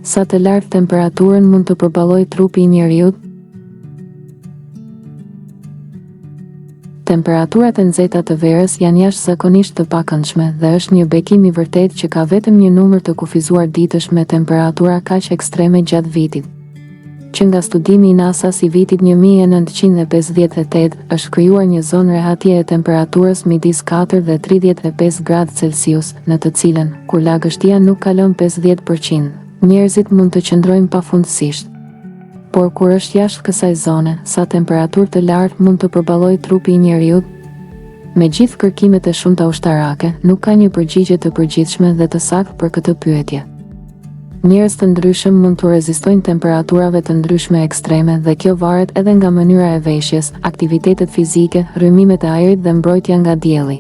Sa të lartë temperaturën mund të përballojë trupi i njeriut? Temperaturat e nxehta të verës janë jashtëzakonisht të pakëndshme dhe është një bekim i vërtetë që ka vetëm një numër të kufizuar ditësh me temperatura kaq ekstreme gjatë vitit. Që nga studimi i NASA-s i vitit 1958 është krijuar një zonë rehatje e temperaturës midis 4 dhe 35 gradë Celsius, në të cilën, kur lagështia nuk kalon 50%, njerëzit mund të qëndrojnë pafundësisht. Por kur është jashtë kësaj zone, sa temperaturë të lartë mund të përballojë trupi i njeriut? Me gjithë kërkimet e shumta ushtarake, nuk ka një përgjigje të përgjithshme dhe të saktë për këtë pyetje. Njerëz të ndryshëm mund të rezistojnë temperaturave të ndryshme ekstreme dhe kjo varet edhe nga mënyra e veshjes, aktivitetet fizike, rrymimet e ajrit dhe mbrojtja nga dielli.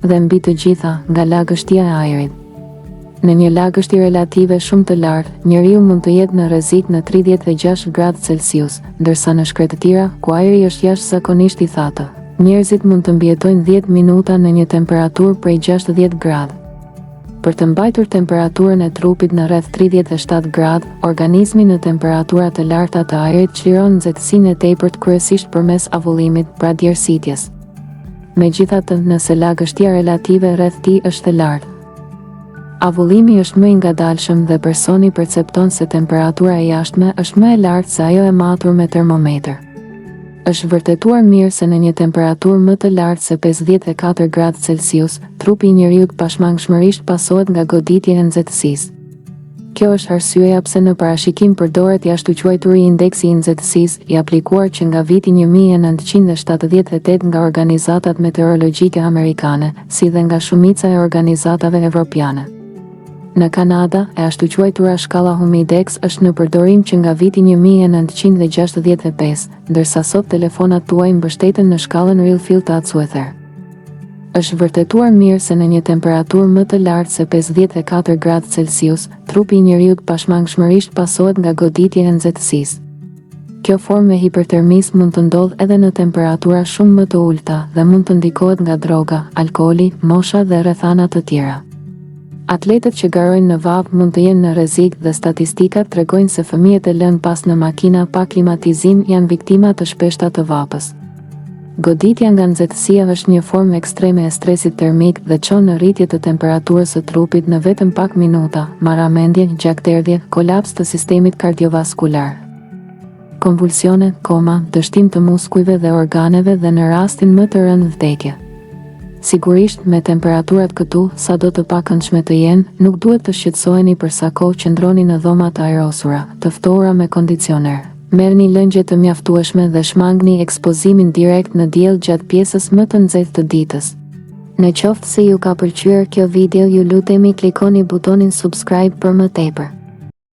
Dhe mbi të gjitha, nga lagështia e ajrit. Në një lagështi relative shumë të lartë, njeriu mund të jetë në rrezik në 36 gradë Celsius, ndërsa në shkretë të tjera, ku ajri është jashtëzakonisht i thatë, njerëzit mund të mbijetojnë 10 minuta në një temperaturë prej 60 gradë. Për të mbajtur temperaturën e trupit në rreth 37 gradë, organizmi në temperatura të larta të ajrit çliron nxehtësinë e tepërt kryesisht përmes avullimit, pra djersitjes. Megjithatë, nëse lagështia relative rreth tij është e lartë, avullimi është më i ngadalshëm dhe personi percepton se temperatura e jashtme është më e lartë se ajo e matur me termometër. Është vërtetuar mirë se në një temperaturë më të lartë se 54 gradë Celsius, trupi i njeriut pashmangshmërisht pasohet nga goditja e nxehtësisë. Kjo është arsyeja pse në parashikim përdoret jashtëquajturi indeksi i nxehtësisë, i aplikuar që nga viti 1978 nga organizatat meteorologjike amerikane, si dhe nga shumica e organizatave evropiane. Në Kanada, e ashtuquajtura shkalla Humidex është në përdorim që nga viti 1965, ndërsa sot telefonat tuaj mbështeten në shkallën Real-Field-Atsuether. Është vërtetuar mirë se në një temperaturë më të lartë se 54 gradë Celsius, trupi i njeriut pashmangshmërisht pasohet nga goditja e nxehtësisë. Kjo formë e hipertermisë mund të ndodhë edhe në temperatura shumë më të ulta dhe mund të ndikohet nga droga, alkooli, mosha dhe rrethana të tjera. Atletët që garojnë në vapë mund të jenë në rrezik dhe statistikat tregojnë se fëmijët e lënë pas në makina pa klimatizim janë viktima të shpeshta të vapës. Goditja nga nxehtësia është një formë ekstreme e stresit termik dhe çon në rritje të temperaturës së trupit në vetëm pak minuta, marramendje, gjakderdhje, kolaps të sistemit kardiovaskular, konvulsione, koma, dështim të muskujve dhe organeve dhe në rastin më të rëndë vdekje. Sigurisht, me temperaturat këtu, sa do të pakëndshme të jenë, nuk duhet të shqetësoheni për sa kohë qëndroni në dhoma të ajrosura, të ftohura me kondicioner. Merrni lëngje të mjaftueshme dhe shmangni ekspozimin direkt në diell gjatë pjesës më të nxehtë të ditës. Në qoftë se ju ka pëlqyer kjo video, ju lutemi klikoni butonin subscribe për më tepër.